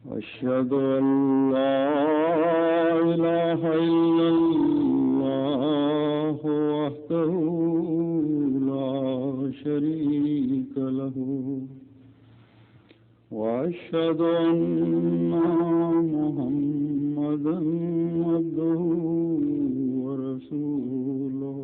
أشهد أن لا إله إلا الله وحده لا شريك له وأشهد أن محمدا عبده ورسوله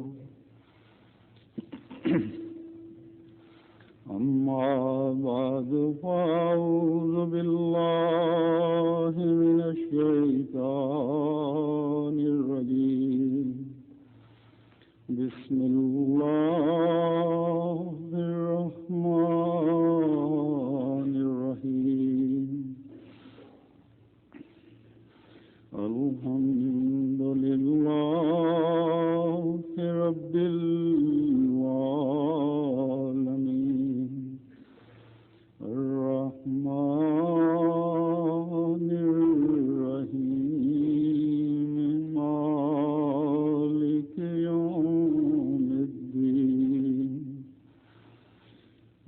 أما بعد فأعوذ بالله من الشيطان الرجيم بسم الله الرحمن الرحيم الحمد لله رب العالمين الرحمن الرحيم مالك يوم الدين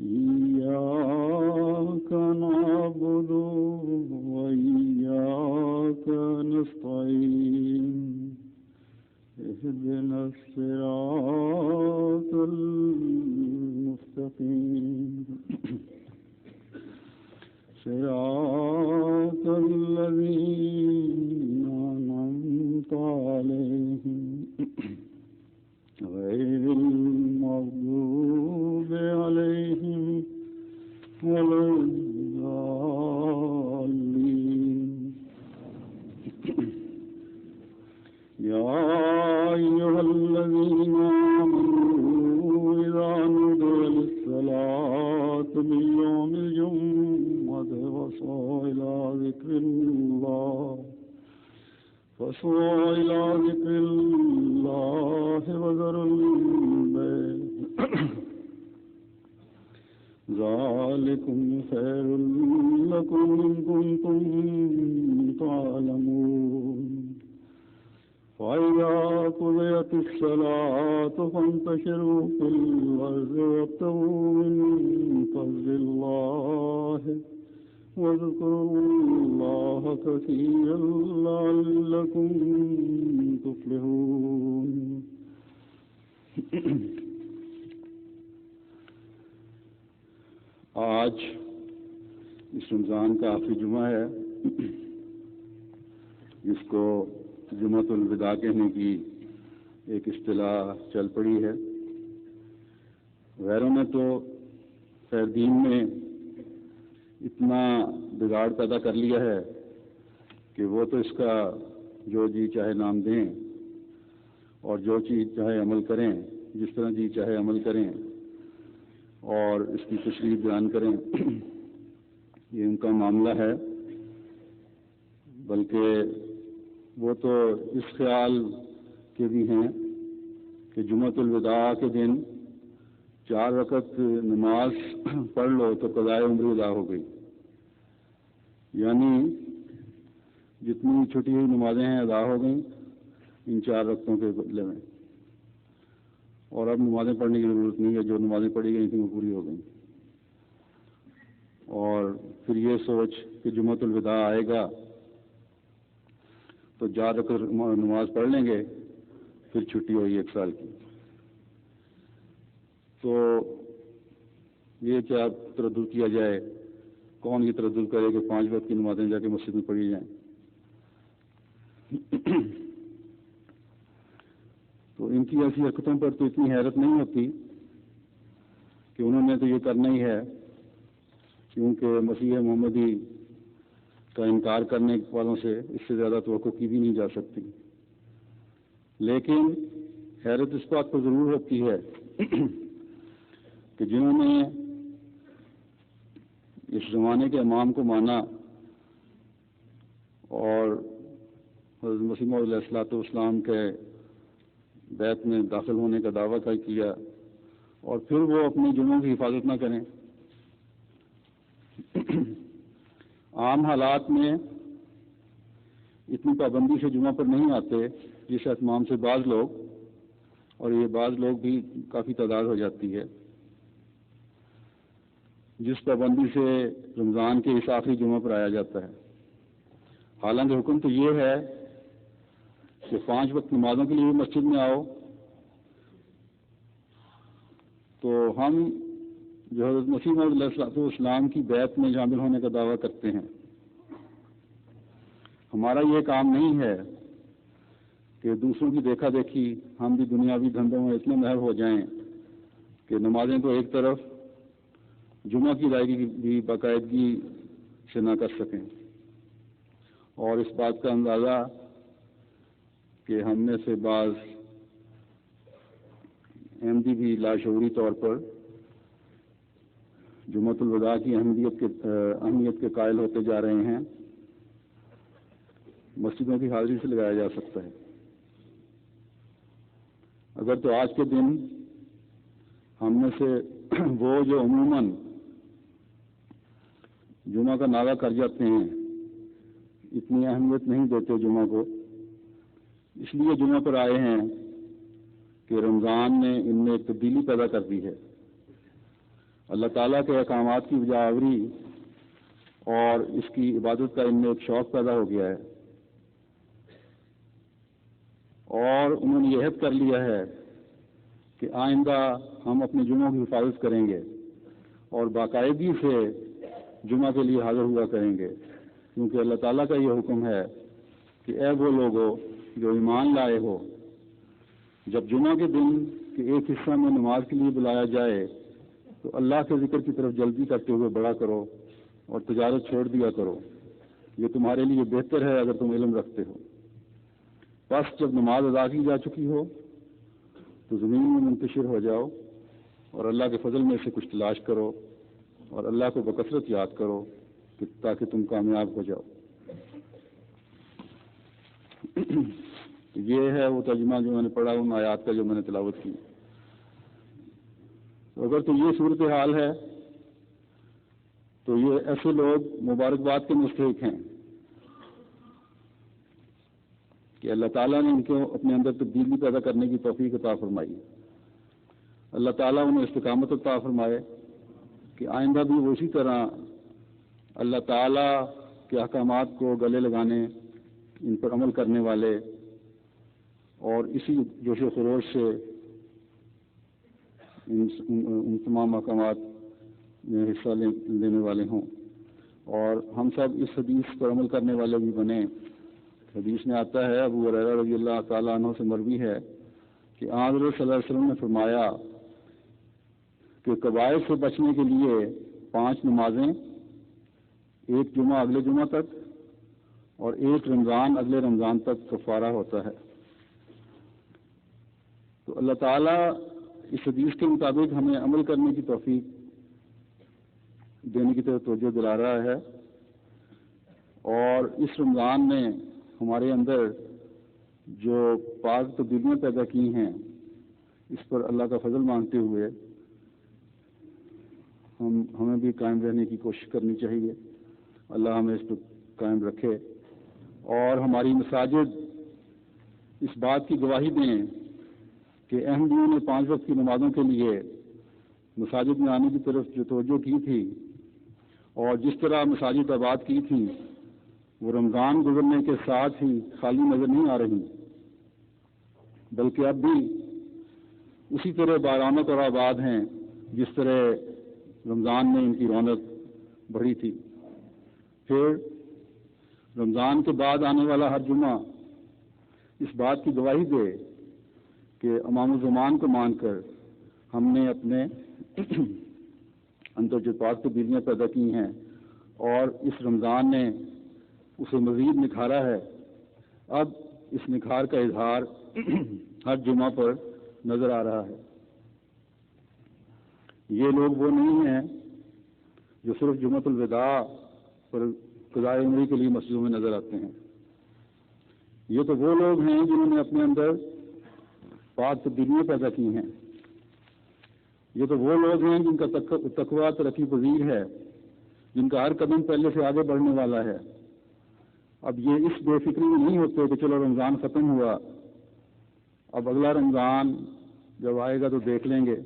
إياك نعبد وإياك نستعين اهدنا الصراط المستقيم صراط الذين أنعمت عليهم غير المغضوب عليهم ولا الضالين يا أيها الذين آمنوا إذا نودي للصلاة من يوم الجمعة فاسعوا إلى ذكر الله وذروا البيع ذلكم خير لكم إن كنتم تعلمون فإذا قضيت الصلاة فانتشروا في الأرض وابتغوا من فضل الله واذكروا الله كثيرا لعلكم تفلحون آج اس رمضان کا آخری جمعہ ہے جس کو جمعۃ الوداع کہنے کی ایک اصطلاح چل پڑی ہے. غیروں نے تو خیر دین میں اتنا بگاڑ پیدا کر لیا ہے کہ وہ تو اس کا جو جی چاہے نام دیں اور جو چیز چاہے عمل کریں، جس طرح جی چاہے عمل کریں اور اس کی تشریح بیان کریں. یہ ان کا معاملہ ہے. بلکہ وہ تو اس خیال کے بھی ہیں کہ جمعۃ الوداع کے دن 4 رکعت نماز پڑھ لو تو قضائے عمر ادا ہو گئی. یعنی جتنی چھٹی ہوئی نمازیں ہیں ادا ہو گئیں ان 4 رکعتوں کے بدلے میں، اور اب نمازیں پڑھنے کی ضرورت نہیں ہے. جو نمازیں پڑھی گئی تھیں وہ پوری ہو گئیں. اور پھر یہ سوچ کہ جمعۃ الوداع آئے گا تو 4 رکعت نماز پڑھ لیں گے، پھر چھٹی ہوئی 1 سال کی. تو یہ کیا تردد کیا جائے؟ کون یہ تردد کرے کہ 5 وقت کی نمازیں جا کے مسجد میں پڑھی جائیں؟ تو ان کی ایسی حرکتوں پر تو اتنی حیرت نہیں ہوتی کہ انہوں نے تو یہ کرنا ہی ہے، کیونکہ مسیح محمدی کا انکار کرنے والوں سے اس سے زیادہ توقع کی بھی نہیں جا سکتی. لیکن حیرت اس بات پر ضرور ہوتی ہے کہ جنہوں نے اس زمانے کے امام کو مانا اور حضرت مسیح موعود علیہ الصلوۃ والسلام کے بیت میں داخل ہونے کا دعویٰ کیا اور پھر وہ اپنے جنوں کی حفاظت نہ کریں. عام حالات میں اتنی پابندی سے جمعہ پر نہیں آتے جس اہتمام سے بعض لوگ، اور یہ بعض لوگ بھی کافی تعداد ہو جاتی ہے، جس پابندی سے رمضان کے اس آخری جمعہ پر آیا جاتا ہے. حالانکہ حکم تو یہ ہے کہ 5 وقت نمازوں کے لیے بھی مسجد میں آؤ، تو ہم جو حضرت مسیح موعود علیہ السلام کی بیعت میں شامل ہونے کا دعویٰ کرتے ہیں، ہمارا یہ کام نہیں ہے کہ دوسروں کی دیکھا دیکھی ہم بھی دنیاوی دھندوں میں اتنے ماہر ہو جائیں کہ نمازیں تو ایک طرف، جمعہ کی ادائیگی بھی باقاعدگی سے نہ کر سکیں۔ اور اس بات کا اندازہ کہ ہم میں سے بعض احمدی بھی لاشعوری طور پر جمعۃ الوداع کی اہمیت کے قائل ہوتے جا رہے ہیں، مسجدوں کی حاضری سے لگایا جا سکتا ہے۔ اگر تو آج کے دن ہم میں سے وہ جو عموماً جمعہ کا نعرہ کر جاتے ہیں اتنی اہمیت نہیں دیتے جمعہ کو، اس لیے جمعہ پر آئے ہیں کہ رمضان نے ان میں ایک تبدیلی پیدا کر دی ہے، اللہ تعالیٰ کے احکامات کی بجا آوری اور اس کی عبادت کا ان میں ایک شوق پیدا ہو گیا ہے، اور انہوں نے یہ عہد کر لیا ہے کہ آئندہ ہم اپنے جمعوں کی حفاظت کریں گے اور باقاعدگی سے جمعہ کے لیے حاضر ہوا کریں گے، کیونکہ اللہ تعالیٰ کا یہ حکم ہے کہ اے وہ لوگو جو ایمان لائے ہو، جب جمعہ کے دن کے ایک حصہ میں نماز کے لیے بلایا جائے تو اللہ کے ذکر کی طرف جلدی کرتے ہوئے بڑھا کرو اور تجارت چھوڑ دیا کرو، یہ تمہارے لیے بہتر ہے اگر تم علم رکھتے ہو۔ بس جب نماز ادا کی جا چکی ہو تو زمین میں منتشر ہو جاؤ اور اللہ کے فضل میں سے کچھ تلاش کرو اور اللہ کو بکثرت یاد کرو تاکہ تم کامیاب ہو جاؤ۔ یہ ہے وہ ترجمہ جو میں نے پڑھا ان آیات کا جو میں نے تلاوت کی۔ اگر تو یہ صورتحال ہے تو یہ ایسے لوگ مبارکباد کے مستحق ہیں کہ اللہ تعالیٰ نے ان کو اپنے اندر تبدیلی پیدا کرنے کی توفیق عطا فرمائی، اللہ تعالیٰ انہیں استقامت عطا فرمائے کہ آئندہ بھی وہ اسی طرح اللہ تعالیٰ کے احکامات کو گلے لگانے، ان پر عمل کرنے والے اور اسی جوش و خروش سے ان تمام احکامات میں حصہ لینے والے ہوں، اور ہم سب اس حدیث پر عمل کرنے والے بھی بنیں۔ حدیث میں آتا ہے، ابو ہریرہ رضی اللہ تعالیٰ عنہ سے مروی ہے کہ حضرت صلی اللہ علیہ وسلم نے فرمایا کہ کبائر سے بچنے کے لیے 5 نمازیں، ایک جمعہ اگلے جمعہ تک اور ایک رمضان اگلے رمضان تک کفارہ ہوتا ہے۔ تو اللہ تعالیٰ اس حدیث کے مطابق ہمیں عمل کرنے کی توفیق دینے کی طرف توجہ دلا رہا ہے، اور اس رمضان نے ہمارے اندر جو پاک تبدیلیاں پیدا کی ہیں اس پر اللہ کا فضل مانگتے ہوئے ہمیں بھی قائم رہنے کی کوشش کرنی چاہیے۔ اللہ ہمیں اس پر قائم رکھے، اور ہماری مساجد اس بات کی گواہی دیں کہ احمدیوں نے 5 وقت کی نمازوں کے لیے مساجد میں آنے کی طرف جو توجہ کی تھی اور جس طرح مساجد آباد کی تھی وہ رمضان گزرنے کے ساتھ ہی خالی نظر نہیں آ رہی، بلکہ اب بھی اسی طرح بارآمد اور آباد ہیں جس طرح رمضان میں ان کی رونق بڑھی تھی۔ پھر رمضان کے بعد آنے والا ہر جمعہ اس بات کی گواہی دے کہ امام الزمان کو مان کر ہم نے اپنے اندر جو پاک تبدیلیاں پیدا کی ہیں اور اس رمضان نے اسے مزید نکھارا ہے، اب اس نکھار کا اظہار ہر جمعہ پر نظر آ رہا ہے۔ یہ لوگ وہ نہیں ہیں جو صرف جمعۃ الوداع پر قضاء عمری کے لیے مسجدوں میں نظر آتے ہیں، یہ تو وہ لوگ ہیں جنہوں نے اپنے اندر پاک تبدیلیاں پیدا کی ہیں، یہ تو وہ لوگ ہیں جن کا تقویٰ ترقی پذیر ہے، جن کا ہر قدم پہلے سے آگے بڑھنے والا ہے۔ اب یہ اس بے فکری میں نہیں ہوتے کہ چلو رمضان ختم ہوا، اب اگلا رمضان جب آئے گا تو دیکھ لیں گے،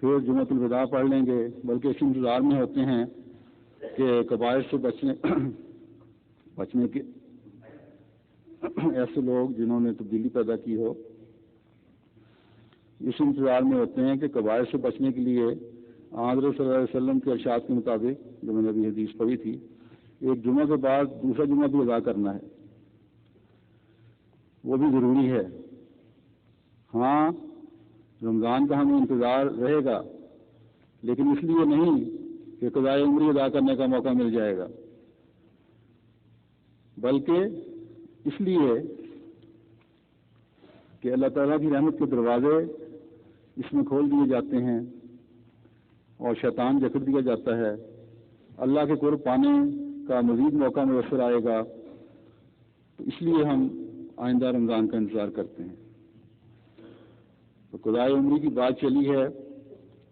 پھر جمعۃ الوداع پڑھ لیں گے، بلکہ اس انتظار میں ہوتے ہیں کہ کبائر سے بچنے بچنے کے ایسے لوگ جنہوں نے تبدیلی پیدا کی ہو اس انتظار میں ہوتے ہیں کہ قبائل سے بچنے کے لیے حضرت صلی اللہ علیہ وسلم کے ارشاد کے مطابق جو میں نے ابھی حدیث پڑھی تھی ایک جمعہ کے بعد دوسرا جمعہ بھی ادا کرنا ہے، وہ بھی ضروری ہے۔ ہاں رمضان کا ہمیں انتظار رہے گا، لیکن اس لیے نہیں کہ قضائے عمری ادا کرنے کا موقع مل جائے گا، بلکہ اس لیے کہ اللہ تعالیٰ کی رحمت کے دروازے اس میں کھول دیے جاتے ہیں اور شیطان جکڑ دیا جاتا ہے، اللہ کے قرب پانے کا مزید موقع میسر آئے گا، تو اس لیے ہم آئندہ رمضان کا انتظار کرتے ہیں۔ تو قضائے عمری کی بات چلی ہے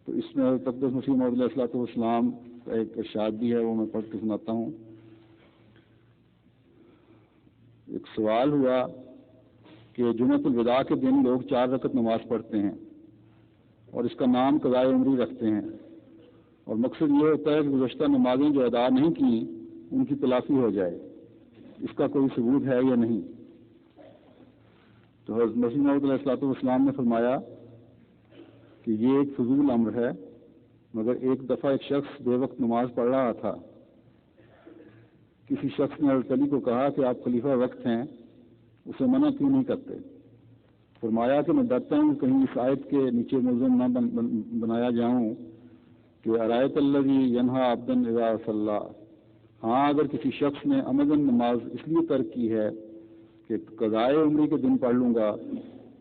تو اس میں حضرت اقدس مسیح موعود علیہ الصلوۃ والسلام کا ایک ارشاد بھی ہے، وہ میں پڑھ کے سناتا ہوں۔ ایک سوال ہوا کہ جمعۃ الوداع کے دن لوگ 4 رکعت نماز پڑھتے ہیں اور اس کا نام قضائے عمری رکھتے ہیں، اور مقصد یہ ہوتا ہے کہ گزشتہ نمازیں جو ادا نہیں کی ان کی تلافی ہو جائے، اس کا کوئی ثبوت ہے یا نہیں؟ تو حضرت مسیح موعود علیہ الصلوۃ والسلام نے فرمایا کہ یہ ایک فضول امر ہے، مگر ایک دفعہ ایک شخص بے وقت نماز پڑھ رہا تھا، کسی شخص نے حضرت علی کو کہا کہ آپ خلیفہ وقت ہیں، اسے منع کیوں نہیں کرتے؟ فرمایا کہ میں ڈرتا ہوں کہیں اس آیت کے نیچے ملزم نہ بنایا جاؤں کہ ارایت الذی ینہی عبدا اذا صلی۔ ہاں اگر کسی شخص نے عمدن نماز اس لیے ترک کی ہے کہ قضائے عمری کے دن پڑھ لوں گا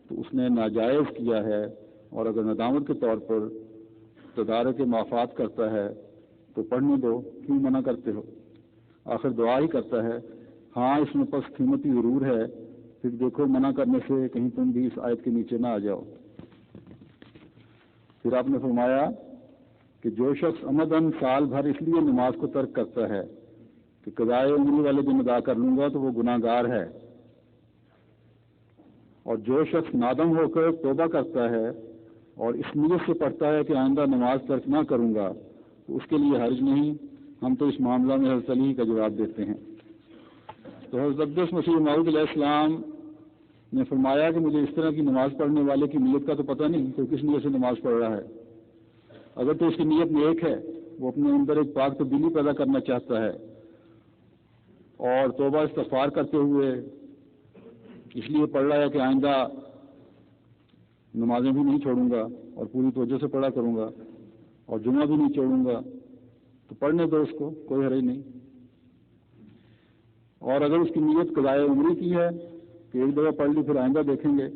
تو اس نے ناجائز کیا ہے، اور اگر ندامت کے طور پر تدارک معافات کرتا ہے تو پڑھنے دو، کیوں منع کرتے ہو؟ آخر دعا ہی کرتا ہے۔ ہاں اس میں پس قیمتی ضرور ہے، پھر دیکھو منع کرنے سے کہیں تم بھی اس آیت کے نیچے نہ آ جاؤ۔ پھر آپ نے فرمایا کہ جو شخص عمدن سال بھر اس لیے نماز کو ترک کرتا ہے کہ قضائے عمری والے دن ادا کر لوں گا تو وہ گناہ گار ہے، اور جو شخص نادم ہو کر توبہ کرتا ہے اور اس نیت سے پڑھتا ہے کہ آئندہ نماز ترک نہ کروں گا تو اس کے لیے حرج نہیں۔ ہم تو اس معاملہ میں حضرت علی کا جواب دیتے ہیں۔ تو حضرت اقدس مسیح موعود علیہ السلام نے فرمایا کہ مجھے اس طرح کی نماز پڑھنے والے کی نیت کا تو پتہ نہیں کہ کس نیت سے نماز پڑھ رہا ہے۔ اگر تو اس کی نیت نیک ہے، وہ اپنے اندر ایک پاک تبدیلی پیدا کرنا چاہتا ہے اور توبہ استغفار کرتے ہوئے اس لیے پڑھ رہا ہے کہ آئندہ نمازیں بھی نہیں چھوڑوں گا اور پوری توجہ سے پڑھا کروں گا اور جمعہ بھی نہیں چھوڑوں گا، تو پڑھنے دو اس کو، کوئی حرج نہیں۔ اور اگر اس کی نیت قضائے عمری کی ہے کہ ایک دفعہ پڑھ لی پھر آئندہ دیکھیں گے،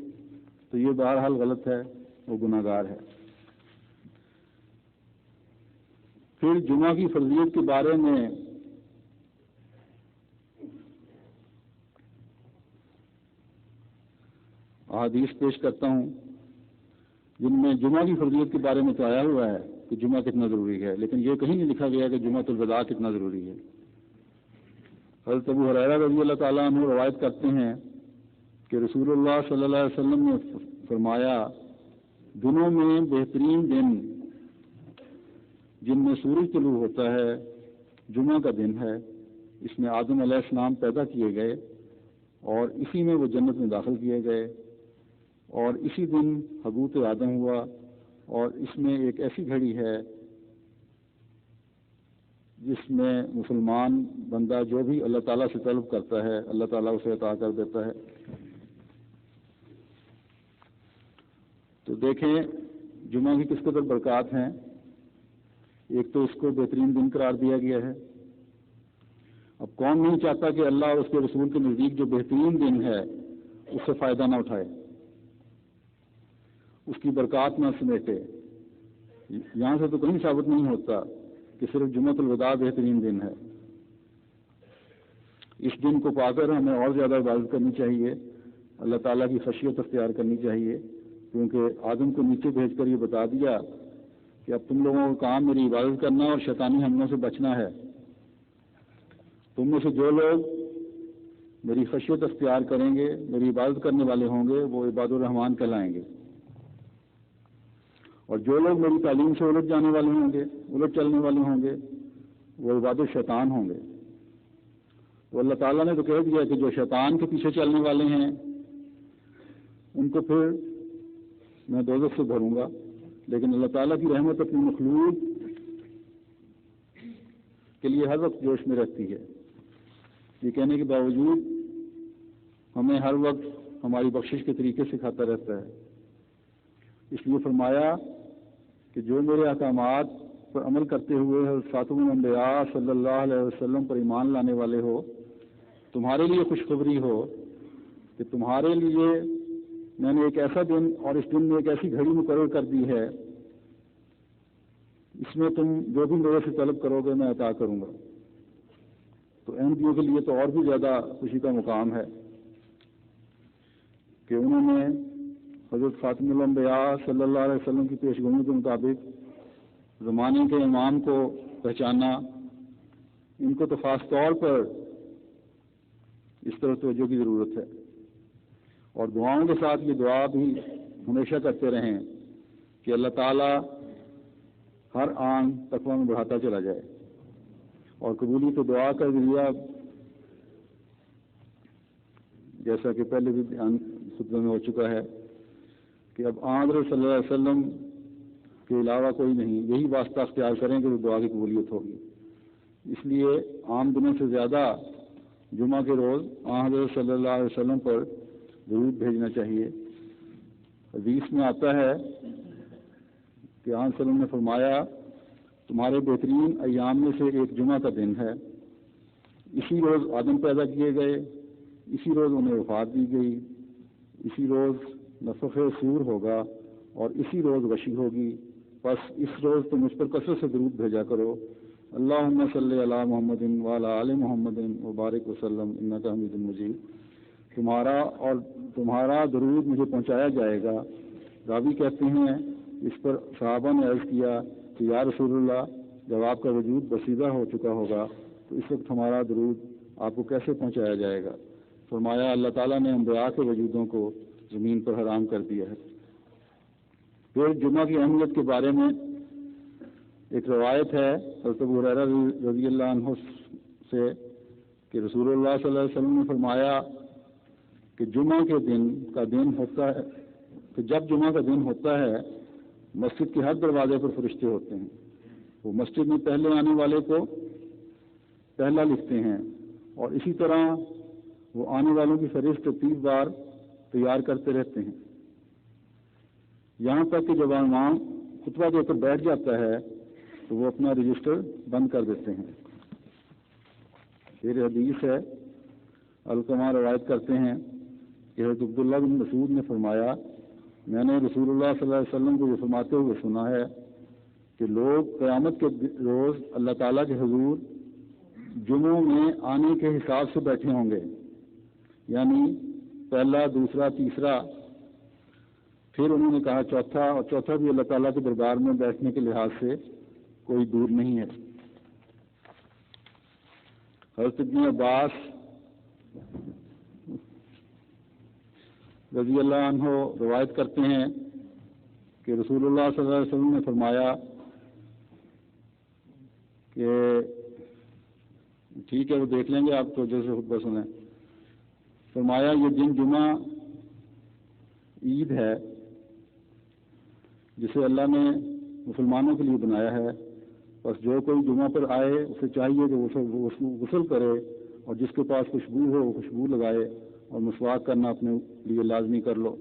تو یہ بہرحال غلط ہے، وہ گناہ گار ہے۔ پھر جمعہ کی فرضیت کے بارے میں احادیث پیش کرتا ہوں جن میں جمعہ کی فرضیت کے بارے میں تو آیا ہوا ہے کہ جمعہ کتنا ضروری ہے، لیکن یہ کہیں نہیں لکھا گیا کہ جمعۃ الوداع کتنا ضروری ہے۔ حضرت ابو ہریرہ رضی اللہ تعالیٰ عنہ روایت کرتے ہیں کہ رسول اللہ صلی اللہ علیہ وسلم نے فرمایا، دنوں میں بہترین دن جن میں سورج طلوع ہوتا ہے جمعہ کا دن ہے، اس میں آدم علیہ السلام پیدا کیے گئے اور اسی میں وہ جنت میں داخل کیے گئے، اور اسی دن حبوط آدم ہوا، اور اس میں ایک ایسی گھڑی ہے جس میں مسلمان بندہ جو بھی اللہ تعالیٰ سے طلب کرتا ہے اللہ تعالیٰ اسے عطا کر دیتا ہے۔ تو دیکھیں جمعہ کی کس قدر برکات ہیں۔ ایک تو اس کو بہترین دن قرار دیا گیا ہے۔ اب کون نہیں چاہتا کہ اللہ اور اس کے رسول کے نزدیک جو بہترین دن ہے اس سے فائدہ نہ اٹھائے، اس کی برکات نہ سمیٹے۔ یہاں سے تو کہیں ثابت نہیں ہوتا کہ صرف جمعۃ الوداع بہترین دن ہے۔ اس دن کو پا کر ہمیں اور زیادہ عبادت کرنی چاہیے، اللہ تعالیٰ کی خشیت اختیار کرنی چاہیے، کیونکہ آدم کو نیچے بھیج کر یہ بتا دیا کہ اب تم لوگوں کا کام میری عبادت کرنا اور شیطانی حملوں سے بچنا ہے۔ تم میں سے جو لوگ میری خشیت اختیار کریں گے، میری عبادت کرنے والے ہوں گے، وہ عباد الرحمان کہلائیں گے، اور جو لوگ میری تعلیم سے الٹ جانے والے ہوں گے، الٹ چلنے والے ہوں گے، وہ عباد الشیطان ہوں گے۔ تو اللہ تعالیٰ نے تو کہہ دیا کہ جو شیطان کے پیچھے چلنے والے ہیں ان کو پھر میں دوزخ سے بھروں گا، لیکن اللہ تعالیٰ کی رحمت اپنی مخلوق کے لیے ہر وقت جوش میں رکھتی ہے۔ یہ کہنے کے باوجود ہمیں ہر وقت ہماری بخشش کے طریقے سکھاتا رہتا ہے۔ اس لیے فرمایا کہ جو میرے احکامات پر عمل کرتے ہوئے خاتم الانبیاء صلی اللہ علیہ وسلم پر ایمان لانے والے ہو، تمہارے لیے خوشخبری ہو کہ تمہارے لیے میں نے ایک ایسا دن اور اس دن میں ایک ایسی گھڑی مقرر کر دی ہے، اس میں تم جو بھی میرے سے طلب کرو گے میں عطا کروں گا۔ تو احمدیوں کے لیے تو اور بھی زیادہ خوشی کا مقام ہے کہ انہوں نے حضرت خاتم الانبیاء صلی اللہ علیہ وسلم کی پیشگوئی کے مطابق زمانے کے امام کو پہچانا۔ ان کو تو خاص طور پر اس طرح توجہ کی ضرورت ہے، اور دعاؤں کے ساتھ یہ دعا بھی ہمیشہ کرتے رہیں کہ اللہ تعالیٰ ہر آن تقویٰ میں بڑھاتا چلا جائے۔ اور قبولیت دعا کا ذریعہ جیسا کہ پہلے بھی بیان خطبے میں ہو چکا ہے کہ اب حضرت صلی اللہ علیہ وسلم کے علاوہ کوئی نہیں، یہی واسطہ اختیار کریں کہ دعا کی قبولیت ہوگی۔ اس لیے عام دنوں سے زیادہ جمعہ کے روز حضرت صلی اللہ علیہ وسلم پر درود بھیجنا چاہیے۔ حدیث میں آتا ہے کہ صلی اللہ علیہ وسلم نے فرمایا تمہارے بہترین ایام میں سے ایک جمعہ کا دن ہے، اسی روز آدم پیدا کیے گئے، اسی روز انہیں وفات دی گئی، اسی روز نفخ صور ہوگا اور اسی روز غشی ہوگی، بس اس روز تم مجھ پر کثرت سے درود بھیجا کرو۔ اللہم صلی علی محمد وعلی آل محمد وبارک وسلم انک حمید مجید۔ تمہارا درود مجھے پہنچایا جائے گا۔ راوی کہتے ہیں اس پر صحابہ نے عرض کیا کہ یا رسول اللہ، جب آپ کا وجود بسیدہ ہو چکا ہوگا تو اس وقت ہمارا درود آپ کو کیسے پہنچایا جائے گا؟ فرمایا اللہ تعالیٰ نے انبیاء کے وجودوں کو زمین پر حرام کر دیا ہے۔ پھر جمعہ کی اہمیت کے بارے میں ایک روایت ہے حضرت ابو ہریرہ رضی اللہ عنہ سے کہ رسول اللہ صلی اللہ علیہ وسلم نے فرمایا کہ جمعہ کے دن کا دن ہوتا ہے کہ جب جمعہ کا دن ہوتا ہے مسجد کے ہر دروازے پر فرشتے ہوتے ہیں، وہ مسجد میں پہلے آنے والے کو پہلا لکھتے ہیں، اور اسی طرح وہ آنے والوں کی فہرست 30 بار تیار کرتے رہتے ہیں، یہاں تک کہ جب امام خطبہ دے کر بیٹھ جاتا ہے تو وہ اپنا رجسٹر بند کر دیتے ہیں۔ پھر حدیث ہے، علقمہ روایت کرتے ہیں کہ حضرت عبداللہ بن مسعود نے فرمایا میں نے رسول اللہ صلی اللہ علیہ وسلم کو یہ فرماتے ہوئے سنا ہے کہ لوگ قیامت کے روز اللہ تعالیٰ کے حضور جمعوں میں آنے کے حساب سے بیٹھے ہوں گے، یعنی پہلا، دوسرا، تیسرا، پھر انہوں نے کہا چوتھا، اور چوتھا بھی اللہ تعالیٰ کے دربار میں بیٹھنے کے لحاظ سے کوئی دور نہیں ہے۔ حضرت ابن عباس رضی اللہ عنہ روایت کرتے ہیں کہ رسول اللہ صلی اللہ علیہ وسلم نے فرمایا کہ ٹھیک ہے وہ دیکھ لیں گے آپ تو جیسے خطبہ سنیں، فرمایا یہ دن جمعہ عید ہے جسے اللہ نے مسلمانوں کے لیے بنایا ہے، بس جو کوئی جمعہ پر آئے اسے چاہیے کہ وہ غسل کرے اور جس کے پاس خوشبو ہو وہ خوشبو لگائے اور مسواک کرنا اپنے لیے لازمی کر لو۔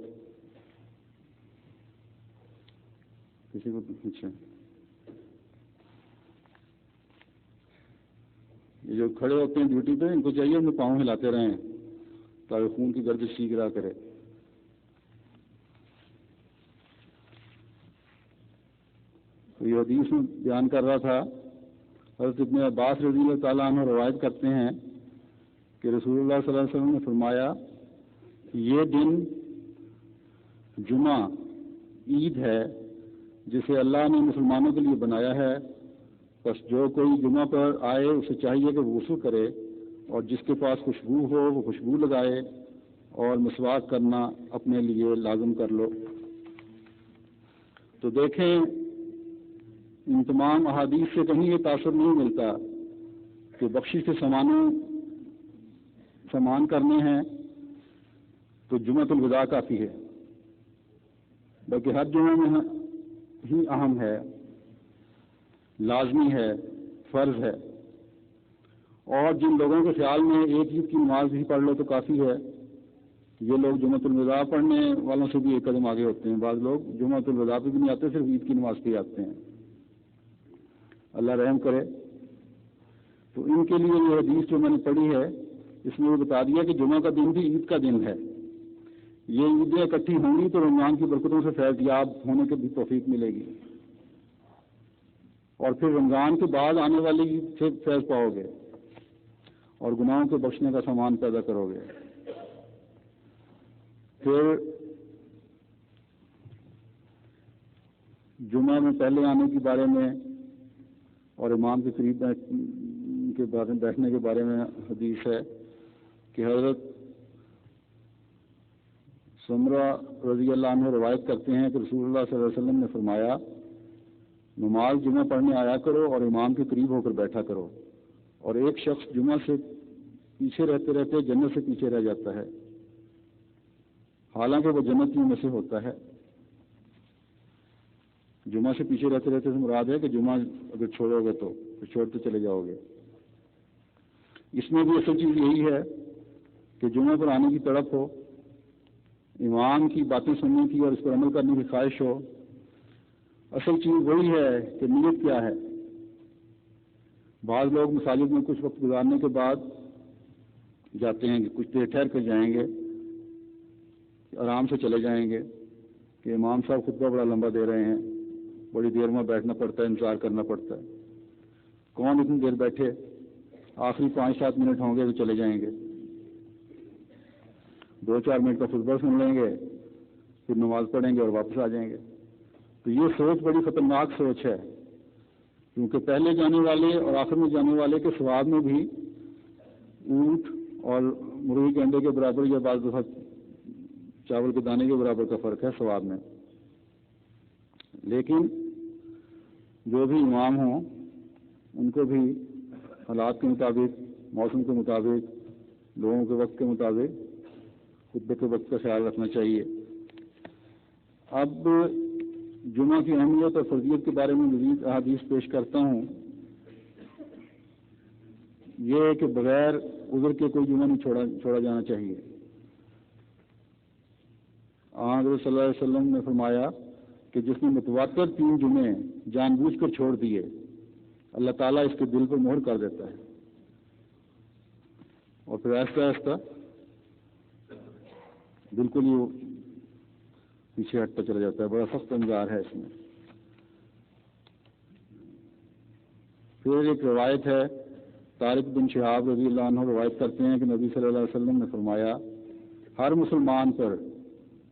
کسی کو پوچھیں یہ جو کھڑے ہوتے ہیں ڈیوٹی پہ ان کو چاہیے اپنے پاؤں ہلاتے رہیں تاکہ خون کی گردش ٹھیک رہا کرے۔ تو یہ حدیث میں بیان کر رہا تھا، حضرت ابن عباس رضی اللہ تعالیٰ عنہ روایت کرتے ہیں کہ رسول اللہ صلی اللہ علیہ وسلم نے فرمایا کہ یہ دن جمعہ عید ہے جسے اللہ نے مسلمانوں کے لیے بنایا ہے، بس جو کوئی جمعہ پر آئے اسے چاہیے کہ وہ غسل کرے اور جس کے پاس خوشبو ہو وہ خوشبو لگائے اور مسواک کرنا اپنے لیے لازم کر لو۔ تو دیکھیں ان تمام احادیث سے کہیں یہ تاثر نہیں ملتا کہ بخشش کے سامانوں سامان کرنے ہیں تو جمعۃ الوداع کافی ہے، بلکہ ہر جمعہ میں ہی اہم ہے، لازمی ہے، فرض ہے۔ اور جن لوگوں کے خیال میں ایک عید کی نماز بھی پڑھ لو تو کافی ہے، یہ لوگ جمعۃ الوداع پڑھنے والوں سے بھی ایک قدم آگے ہوتے ہیں۔ بعض لوگ جمعۃ الوداع پہ بھی نہیں آتے، صرف عید کی نماز پہ آتے ہیں۔ اللہ رحم کرے۔ تو ان کے لیے یہ حدیث جو میں نے پڑھی ہے، اس میں یہ بتا دیا کہ جمعہ کا دن بھی عید کا دن ہے۔ یہ عیدیں اکٹھی ہوں گی تو رمضان کی برکتوں سے فیض یاب ہونے کی بھی توفیق ملے گی، اور پھر رمضان کے بعد آنے والی عید سے فیض پاؤ گے اور گناہوں کے بخشنے کا سامان پیدا کرو گے۔ پھر جمعہ میں پہلے آنے کے بارے میں اور امام کے قریب بیٹھنے کے بارے میں حدیث ہے کہ حضرت سمرہ رضی اللہ عنہ روایت کرتے ہیں کہ رسول اللہ صلی اللہ علیہ وسلم نے فرمایا، نماز جمعہ پڑھنے آیا کرو اور امام کے قریب ہو کر بیٹھا کرو، اور ایک شخص جمعہ سے پیچھے رہتے رہتے جنت سے پیچھے رہ جاتا ہے، حالانکہ وہ جنتیوں میں سے ہوتا ہے۔ جمعہ سے پیچھے رہتے رہتے سے مراد ہے کہ جمعہ اگر چھوڑو گے تو پھر چھوڑتے چلے جاؤ گے۔ اس میں بھی اصل چیز یہی ہے کہ جمعہ پر آنے کی تڑپ ہو، امام کی باتیں سننے کی اور اس پر عمل کرنے کی خواہش ہو۔ اصل چیز وہی ہے کہ نیت کیا ہے۔ بعض لوگ مساجد میں کچھ وقت گزارنے کے بعد جاتے ہیں کہ کچھ دیر ٹھہر کر جائیں گے، آرام سے چلے جائیں گے کہ امام صاحب خطبہ بڑا لمبا دے رہے ہیں، بڑی دیر میں بیٹھنا پڑتا ہے، انتظار کرنا پڑتا ہے۔ کون اتنی دیر بیٹھے، آخری 5-7 منٹ ہوں گے تو چلے جائیں گے، 2-4 منٹ کا خطبہ سن لیں گے، پھر نماز پڑھیں گے اور واپس آ جائیں گے۔ تو یہ سوچ بڑی خطرناک سوچ ہے، کیونکہ پہلے جانے والے اور آخر میں جانے والے کے ثواب میں بھی اونٹ اور مرغی کے انڈے کے برابر یا بعض دفعہ چاول کے دانے کے برابر کا فرق ہے ثواب میں۔ لیکن جو بھی امام ہوں ان کو بھی حالات کے مطابق، موسم کے مطابق، لوگوں کے وقت کے مطابق خطبے کے وقت کا خیال رکھنا چاہیے۔ اب جمعہ کی اہمیت اور فرضیت کے بارے میں مزید احادیث پیش کرتا ہوں۔ یہ کہ بغیر عذر کے کوئی جمعہ نہیں چھوڑا جانا چاہیے۔ حضرت صلی اللہ علیہ وسلم نے فرمایا کہ جس نے متواتر 3 جمعے جان بوجھ کر چھوڑ دیے، اللہ تعالیٰ اس کے دل پر مہر کر دیتا ہے، اور پھر آہستہ آہستہ بالکل ہی پیچھے ہٹتا چلا جاتا ہے۔ بڑا سخت انگار ہے اس میں۔ پھر ایک روایت ہے، طارق بن شہاب رضی اللہ عنہ روایت کرتے ہیں کہ نبی صلی اللہ علیہ وسلم نے فرمایا، ہر مسلمان پر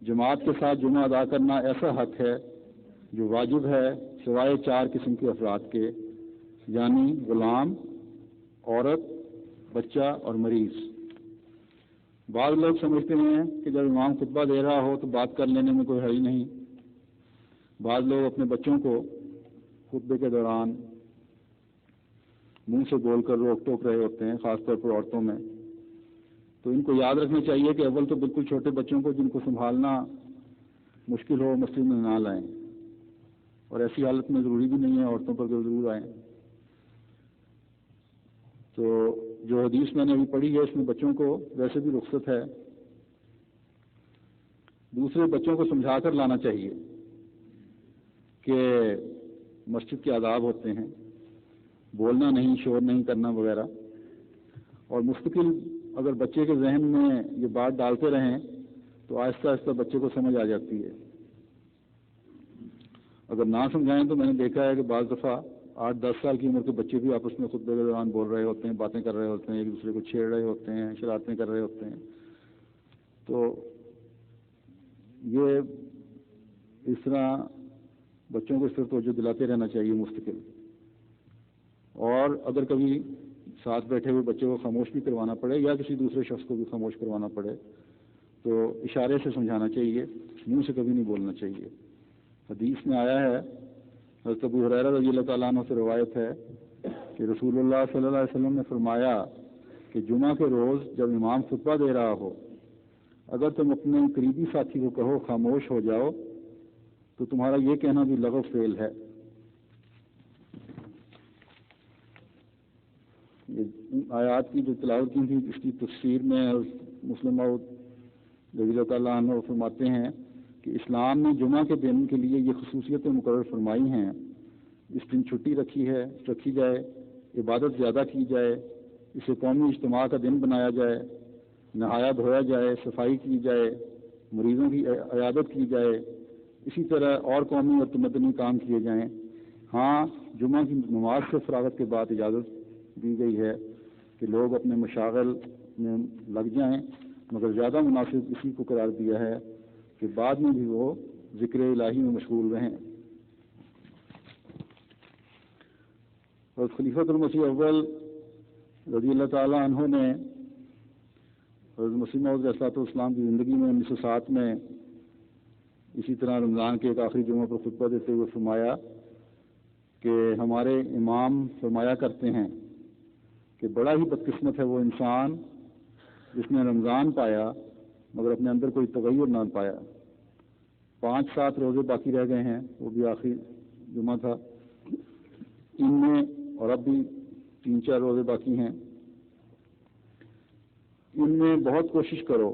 جماعت کے ساتھ جمعہ ادا کرنا ایسا حق ہے جو واجب ہے سوائے 4 قسم کے افراد کے، یعنی غلام، عورت، بچہ اور مریض۔ بعض لوگ سمجھتے ہیں کہ جب امام خطبہ دے رہا ہو تو بات کر لینے میں کوئی حرج نہیں۔ بعض لوگ اپنے بچوں کو خطبے کے دوران منہ سے بول کر روک ٹوک رہے ہوتے ہیں، خاص طور پر عورتوں میں۔ تو ان کو یاد رکھنا چاہیے کہ اول تو بالکل چھوٹے بچوں کو جن کو سنبھالنا مشکل ہو مسجد میں نہ لائیں، اور ایسی حالت میں ضروری بھی نہیں ہے عورتوں پر کہ ضرور آئیں۔ تو جو حدیث میں نے ابھی پڑھی ہے اس میں بچوں کو ویسے بھی رخصت ہے۔ دوسرے بچوں کو سمجھا کر لانا چاہیے کہ مسجد کے آداب ہوتے ہیں، بولنا نہیں، شور نہیں کرنا وغیرہ، اور مستقل اگر بچے کے ذہن میں یہ بات ڈالتے رہیں تو آہستہ آہستہ بچے کو سمجھ آ جاتی ہے۔ اگر نہ سمجھائیں تو میں نے دیکھا ہے کہ بعض دفعہ 8-10 سال کی عمر کے بچے بھی آپس میں خطبے کے دوران بول رہے ہوتے ہیں، باتیں کر رہے ہوتے ہیں، ایک دوسرے کو چھیڑ رہے ہوتے ہیں، شرارتیں کر رہے ہوتے ہیں۔ تو یہ اس طرح بچوں کو اس طرح توجہ دلاتے رہنا چاہیے مستقل، اور اگر کبھی ساتھ بیٹھے ہوئے بچے کو خاموش بھی کروانا پڑے یا کسی دوسرے شخص کو بھی خاموش کروانا پڑے تو اشارے سے سمجھانا چاہیے، منہ سے کبھی نہیں بولنا چاہیے۔ حدیث میں آیا ہے، حضرت ابو ہریرہ رضی اللہ تعالیٰ عنہ سے روایت ہے کہ رسول اللہ صلی اللہ علیہ وسلم نے فرمایا، کہ جمعہ کے روز جب امام خطبہ دے رہا ہو اگر تم اپنے قریبی ساتھی کو کہو خاموش ہو جاؤ تو تمہارا یہ کہنا بھی لغو فعل ہے۔ یہ آیات کی جو تلاوت کی تھی اس کی تفسیر میں مسلم موعود رضی اللہ تعالیٰ عنہ فرماتے ہیں کہ اسلام نے جمعہ کے دن کے لیے یہ خصوصیتیں مقرر فرمائی ہیں، اس دن چھٹی رکھی جائے، عبادت زیادہ کی جائے، اسے قومی اجتماع کا دن بنایا جائے، نہایا دھویا جائے، صفائی کی جائے، مریضوں کی عیادت کی جائے، اسی طرح اور قومی اور تمدنی کام کیے جائیں۔ ہاں، جمعہ کی نماز سے فراغت کے بعد اجازت دی گئی ہے کہ لوگ اپنے مشاغل میں لگ جائیں، مگر زیادہ مناسب اسی کو قرار دیا ہے کہ بعد میں بھی وہ ذکر الہی میں مشغول رہیں۔ اور خلیفۃ المسیح اول رضی اللہ تعالیٰ عنہ نے حضرت مسیح موعود علیہ السلام کی زندگی میں 1907 میں اسی طرح رمضان کے ایک آخری جمعہ پر خطبہ دیتے ہوئے فرمایا کہ ہمارے امام فرمایا کرتے ہیں کہ بڑا ہی بدقسمت ہے وہ انسان جس نے رمضان پایا مگر اپنے اندر کوئی تغیر نہ پایا۔ 5-7 روزے باقی رہ گئے ہیں، وہ بھی آخری جمعہ تھا، ان میں اور اب بھی 3-4 روزے باقی ہیں، ان میں بہت کوشش کرو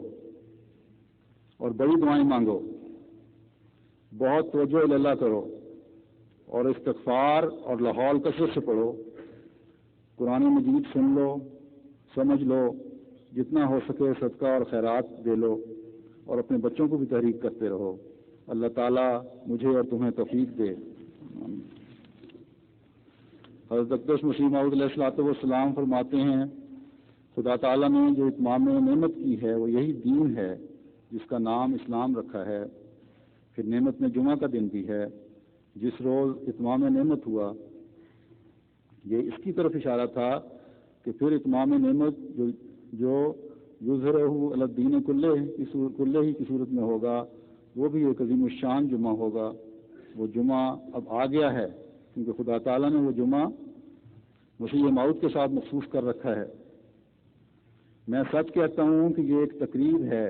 اور بڑی دعائیں مانگو، بہت توجہ اللہ کرو اور استغفار اور لاحول کثرت سے پڑھو، قرآن مجید سن لو، سمجھ لو، جتنا ہو سکے صدقہ اور خیرات دے لو اور اپنے بچوں کو بھی تحریک کرتے رہو۔ اللہ تعالیٰ مجھے اور تمہیں توفیق دے۔ حضرت اقدس مسیح موعود علیہ السلام فرماتے ہیں خدا تعالیٰ نے جو اتمام نعمت کی ہے وہ یہی دین ہے جس کا نام اسلام رکھا ہے۔ پھر نعمت میں جمعہ کا دن بھی ہے، جس روز اتمام نعمت ہوا، یہ اس کی طرف اشارہ تھا کہ پھر اتمام نعمت جو یظہرہ علی الدین کلہ ہی کی صورت میں ہوگا وہ بھی ایک عظیم الشان جمعہ ہوگا۔ وہ جمعہ اب آ گیا ہے کیونکہ خدا تعالیٰ نے وہ جمعہ مسیح موعود کے ساتھ مخصوص کر رکھا ہے۔ میں سچ کہتا ہوں کہ یہ ایک تقریب ہے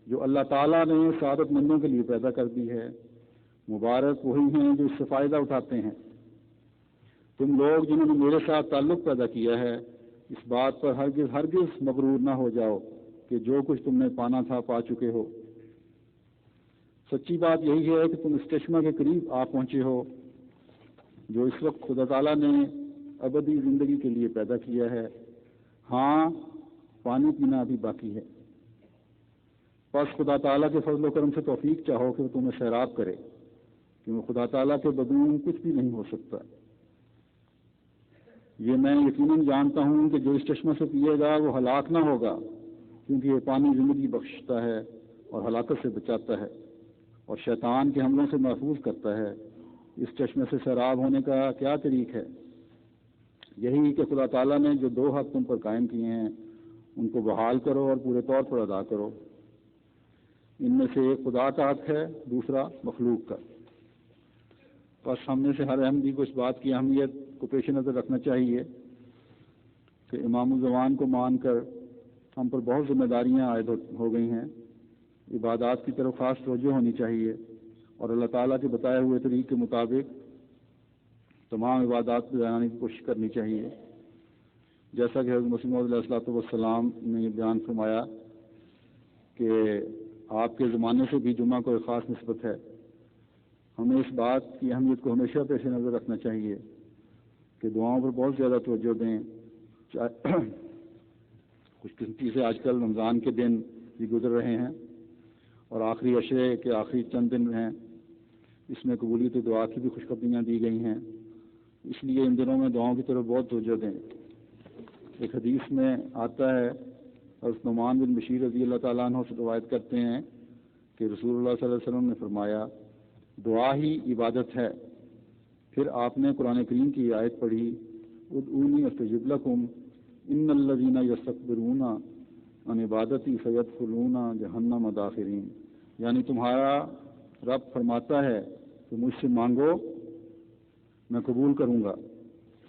جو اللہ تعالیٰ نے سعادت مندوں کے لیے پیدا کر دی ہے۔ مبارک وہی ہیں جو اس سے فائدہ اٹھاتے ہیں۔ تم لوگ جنہوں نے میرے ساتھ تعلق پیدا کیا ہے اس بات پر ہرگز مغرور نہ ہو جاؤ کہ جو کچھ تم نے پانا تھا پا چکے ہو۔ سچی بات یہی ہے کہ تم اس چشمہ کے قریب آ پہنچے ہو جو اس وقت خدا تعالیٰ نے ابدی زندگی کے لیے پیدا کیا ہے۔ ہاں، پانی پینا ابھی باقی ہے، بس خدا تعالیٰ کے فضل و کرم سے توفیق چاہو کہ وہ تمہیں سیراب کرے، کیونکہ خدا تعالیٰ کے بدون کچھ بھی نہیں ہو سکتا۔ یہ میں یقیناً جانتا ہوں کہ جو اس چشمہ سے پیے گا وہ ہلاک نہ ہوگا، کیونکہ یہ پانی زندگی بخشتا ہے اور ہلاکت سے بچاتا ہے اور شیطان کے حملوں سے محفوظ کرتا ہے۔ اس چشمے سے سیراب ہونے کا کیا طریق ہے؟ یہی کہ خدا تعالیٰ نے جو 2 حق تم پر قائم کیے ہیں ان کو بحال کرو اور پورے طور پر ادا کرو۔ ان میں سے ایک خدا کا حق ہے، دوسرا مخلوق کا۔ بس ہم میں سے ہر احمدی کو اس بات کی اہمیت کو پیش نظر رکھنا چاہیے کہ امام الزمان کو مان کر ہم پر بہت ذمہ داریاں عائد ہو گئی ہیں۔ عبادات کی طرف خاص توجہ ہونی چاہیے اور اللہ تعالیٰ کے بتائے ہوئے طریق کے مطابق تمام عبادات کو جاننے کی کوشش کرنی چاہیے۔ جیسا کہ حضرت مسیح موعود علیہ السلام نے یہ بیان فرمایا کہ آپ کے زمانے سے بھی جمعہ کو ایک خاص نسبت ہے۔ ہمیں اس بات کی اہمیت کو ہمیشہ پیش نظر رکھنا چاہیے کہ دعاؤں پر بہت زیادہ توجہ دیں۔ خوش قسمتی سے آج کل رمضان کے دن بھی گزر رہے ہیں اور آخری عشرے کے آخری چند دن ہیں، اس میں قبولیت دعا کی بھی خوشخبریاں دی گئی ہیں، اس لیے ان دنوں میں دعاؤں کی طرف بہت توجہ دیں۔ ایک حدیث میں آتا ہے، حضرت نعمان بن بشیر رضی اللہ تعالیٰ عنہ سے روایت کرتے ہیں کہ رسول اللہ صلی اللہ علیہ وسلم نے فرمایا دعا ہی عبادت ہے۔ پھر آپ نے قرآن کریم کی آیت پڑھی ادعونی استجب لکم ان الذین یستکبرون عن عبادتی سیدخلون جہنم داخرین، یعنی تمہارا رب فرماتا ہے کہ مجھ سے مانگو میں قبول کروں گا،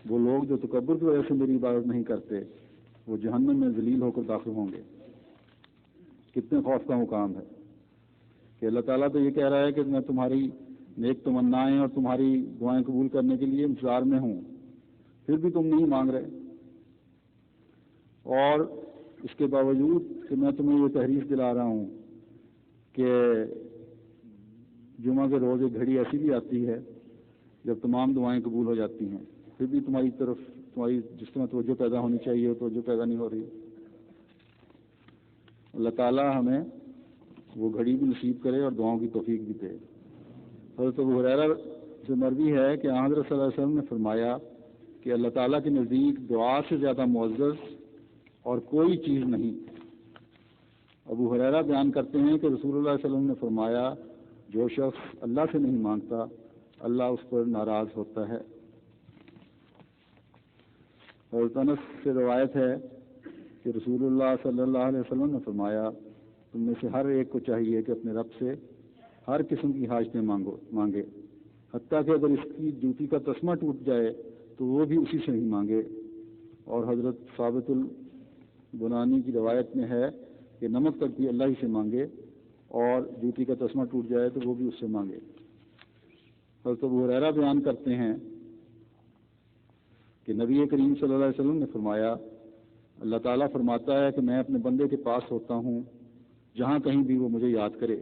وہ لوگ جو تکبر کی وجہ سے میری عبادت نہیں کرتے وہ جہنم میں ذلیل ہو کر داخل ہوں گے۔ کتنے خوف کا مقام ہے کہ اللہ تعالیٰ تو یہ کہہ رہا ہے کہ میں تمہاری نیک تمنائیں اور تمہاری دعائیں قبول کرنے کے لیے انتظار میں ہوں، پھر بھی تم نہیں مانگ رہے، اور اس کے باوجود کہ میں تمہیں یہ تحریف دلا رہا ہوں کہ جمعہ کے روز ایک گھڑی ایسی بھی آتی ہے جب تمام دعائیں قبول ہو جاتی ہیں، پھر بھی تمہاری طرف تمہاری جس طرح توجہ پیدا ہونی چاہیے توجہ پیدا نہیں ہو رہی۔ اللہ تعالیٰ ہمیں وہ گھڑی بھی نصیب کرے اور دعاؤں کی توفیق بھی دے۔ حضرت ابو ہریرہ سے مروی ہے کہ حضرت صلی اللہ علیہ وسلم نے فرمایا کہ اللہ تعالیٰ کے نزدیک دعا سے زیادہ معزز اور کوئی چیز نہیں۔ ابو ہریرہ بیان کرتے ہیں کہ رسول اللہ صلی اللہ علیہ وسلم نے فرمایا جو شخص اللہ سے نہیں مانگتا اللہ اس پر ناراض ہوتا ہے۔ حضرت انس سے روایت ہے کہ رسول اللہ صلی اللہ علیہ وسلم نے فرمایا تم میں سے ہر ایک کو چاہیے کہ اپنے رب سے ہر قسم کی حاجتیں مانگے، حتیٰ کہ اگر اس کی جوتی کا تسمہ ٹوٹ جائے تو وہ بھی اسی سے ہی مانگے۔ اور حضرت ثابت البنانی کی روایت میں ہے کہ نمک تک بھی اللہ ہی سے مانگے اور جوتی کا تسمہ ٹوٹ جائے تو وہ بھی اس سے مانگے۔ حضرت ابو ہریرہ بیان کرتے ہیں کہ نبی کریم صلی اللہ علیہ وسلم نے فرمایا اللہ تعالیٰ فرماتا ہے کہ میں اپنے بندے کے پاس ہوتا ہوں جہاں کہیں بھی وہ مجھے یاد کرے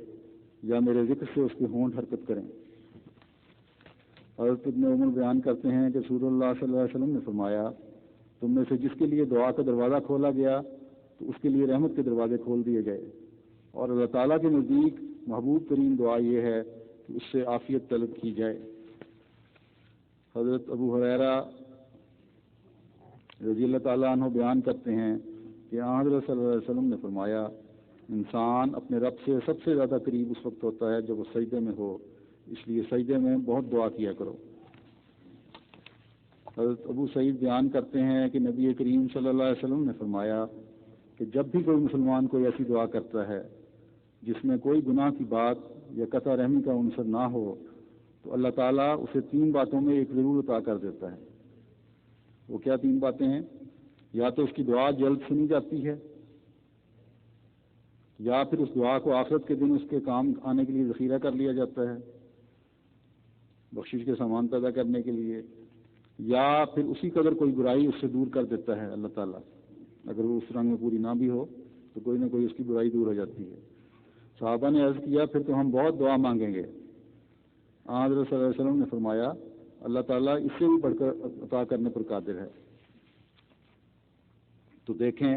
یا میرے ذکر سے اس کے ہونٹ حرکت کریں۔ حضرت ابن عمر بیان کرتے ہیں کہ رسول اللہ صلی اللہ علیہ وسلم نے فرمایا تم میں سے جس کے لیے دعا کا دروازہ کھولا گیا تو اس کے لیے رحمت کے دروازے کھول دیے گئے، اور اللہ تعالیٰ کے نزدیک محبوب ترین دعا یہ ہے کہ اس سے عافیت طلب کی جائے۔ حضرت ابو ہریرہ رضی اللہ تعالیٰ عنہ بیان کرتے ہیں کہ حضرت صلی اللہ علیہ وسلم نے فرمایا انسان اپنے رب سے سب سے زیادہ قریب اس وقت ہوتا ہے جب وہ سجدے میں ہو، اس لیے سجدے میں بہت دعا کیا کرو۔ حضرت ابو سعید بیان کرتے ہیں کہ نبی کریم صلی اللہ علیہ وسلم نے فرمایا کہ جب بھی کوئی مسلمان کوئی ایسی دعا کرتا ہے جس میں کوئی گناہ کی بات یا قطع رحمی کا عنصر نہ ہو تو اللہ تعالیٰ اسے 3 باتوں میں ایک ضرور عطا کر دیتا ہے۔ وہ کیا 3 باتیں ہیں؟ یا تو اس کی دعا جلد سنی جاتی ہے، یا پھر اس دعا کو آخرت کے دن اس کے کام آنے کے لیے ذخیرہ کر لیا جاتا ہے بخشش کے سامان پیدا کرنے کے لیے، یا پھر اسی قدر کوئی برائی اس سے دور کر دیتا ہے اللہ تعالیٰ، اگر وہ اس رنگ میں پوری نہ بھی ہو تو کوئی نہ کوئی اس کی برائی دور ہو جاتی ہے۔ صحابہ نے عرض کیا پھر تو ہم بہت دعا مانگیں گے۔ حضرت صلی اللہ علیہ وسلم نے فرمایا اللہ تعالیٰ اس سے بھی بڑھ کر عطا کرنے پر قادر ہے۔ تو دیکھیں